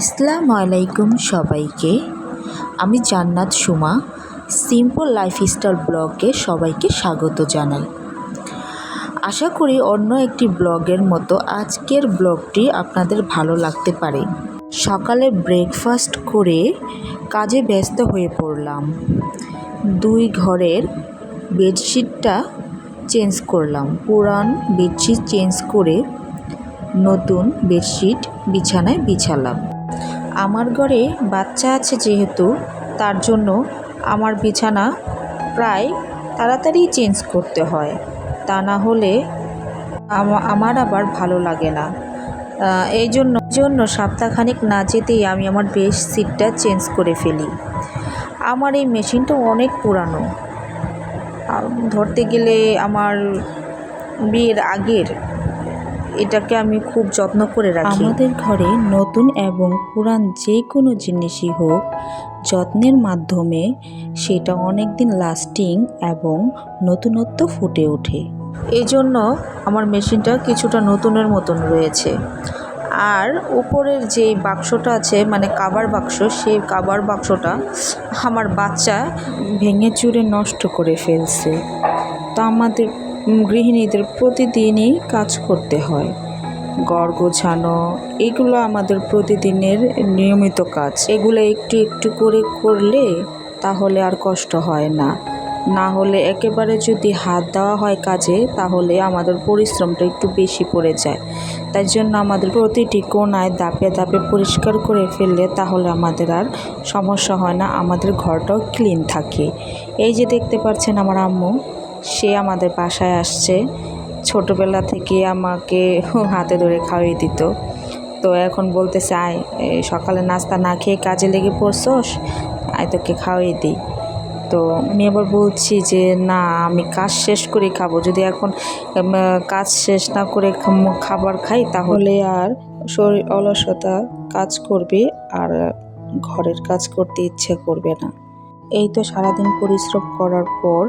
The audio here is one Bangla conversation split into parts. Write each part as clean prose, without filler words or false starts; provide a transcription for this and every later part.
আসসালামু আলাইকুম সবাইকে। আমি জান্নাত সুমা সিম্পল লাইফস্টাইল ব্লগে সবাইকে স্বাগত জানাই। আশা করি অন্য একটি ব্লগের মতো আজকের ব্লগটি আপনাদের ভালো লাগতে পারে। সকালে ব্রেকফাস্ট করে কাজে ব্যস্ত হয়ে পড়লাম। দুই ঘরের বেডশিটটা চেঞ্জ করলাম। পুরান বেডশিট চেঞ্জ করে নতুন বেডশিট বিছানায় বিছালাম। আমার ঘরে বাচ্চা আছে যেহেতু তার জন্য আমার বিছানা প্রায় তাড়াতাড়ি চেঞ্জ করতে হয়, তা না হলে আমার আবার ভালো লাগে না। এই জন্য সপ্তাহখানেক না যেতেই আমি আমার বেডশিটটা চেঞ্জ করে ফেলি। আমার এই মেশিনটা অনেক পুরানো, ধরতে গেলে আমার বিয়ের আগের। এটাকে আমি খুব যত্ন করে রাখি। আমাদের ঘরে নতুন এবং পুরান যে কোনো জিনিসই হোক, যত্নের মাধ্যমে সেটা অনেক দিন লাস্টিং এবং নতুনত্ব ফুটে ওঠে। এই জন্য আমার মেশিনটা কিছুটা নতুনের মতন রয়েছে। আর উপরের যে বাক্সটা আছে, মানে কাভার বাক্স, সেই কাভার বাক্সটা আমার বাচ্চা ভেঙে চুরে নষ্ট করে ফেলছে। তো আমাদের গৃহিণীদের প্রতিদিনই কাজ করতে হয়, ঘর গোছানো, এগুলো আমাদের প্রতিদিনের নিয়মিত কাজ। এগুলো একটু একটু করে করলে তাহলে আর কষ্ট হয় না। না হলে একেবারে যদি হাত দেওয়া হয় কাজে, তাহলে আমাদের পরিশ্রমটা একটু বেশি পড়ে যায়। তাই জন্য আমাদের প্রতিটি কোণায় ধাপে ধাপে পরিষ্কার করে ফেললে তাহলে আমাদের আর সমস্যা হয় না, আমাদের ঘরটাও ক্লিন থাকে। এই যে দেখতে পাচ্ছেন আমার আম্মু, সে আমাদের বাসায় আসছে। ছোটোবেলা থেকে আমাকে হাতে ধরে খাওয়িয়ে দিত। তো এখন বলতেছে, আয় সকালে নাস্তা না খেয়ে কাজে লেগে পড়ছস, আয় তোকে খাওয়িয়ে দিই। তো আমি আবার বলছি যে না, আমি কাজ শেষ করে খাবো। যদি এখন কাজ শেষ না করে খাবার খাই তাহলে আর শরীর অলসতা কাজ করবে আর ঘরের কাজ করতে ইচ্ছে করবে না। এই তো সারাদিন পরিশ্রম করার পর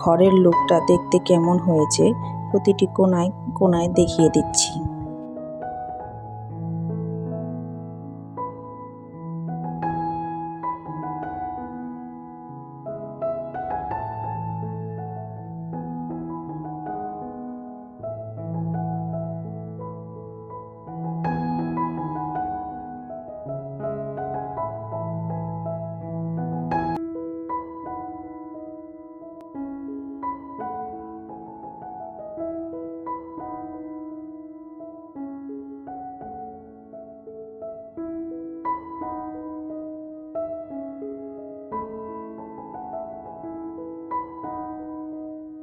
ঘরের লুকটা দেখতে কেমন হয়েছে প্রতিটি কোণায় কোণায় দেখিয়ে দিচ্ছি।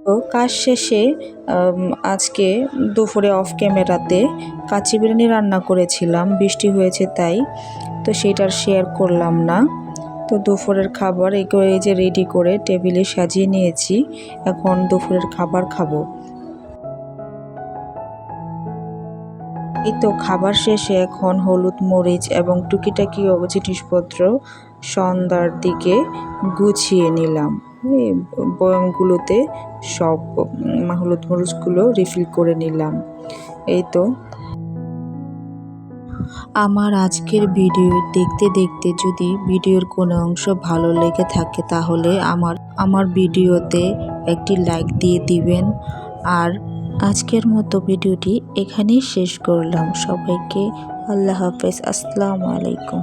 তো কাজ শেষে আজকে দুপুরে অফ ক্যামেরাতে কাচ্চি বিরিয়ানি রান্না করেছিলাম, বৃষ্টি হয়েছে তাই। তো সেটার শেয়ার করলাম না। তো দুপুরের খাবার এই যে রেডি করে টেবিলে সাজিয়ে নিয়েছি, এখন দুপুরের খাবার খাবো। এই তো খাবার শেষে এখন হলুদ মরিচ এবং টুকিটাকি জিনিসপত্র সন্ধ্যার দিকে গুছিয়ে নিলাম। বয়ামগুলোতে সব হলুদ মরিচগুলো রিফিল করে নিলাম। এই তো আমার আজকের ভিডিও দেখতে দেখতে যদি ভিডিওর কোনো অংশ ভালো লেগে থাকে তাহলে আমার ভিডিওতে একটি লাইক দিয়ে দিবেন। আর আজকের মতো ভিডিওটি এখানেই শেষ করলাম। সবাইকে আল্লাহ হাফেজ। আসসালামু আলাইকুম।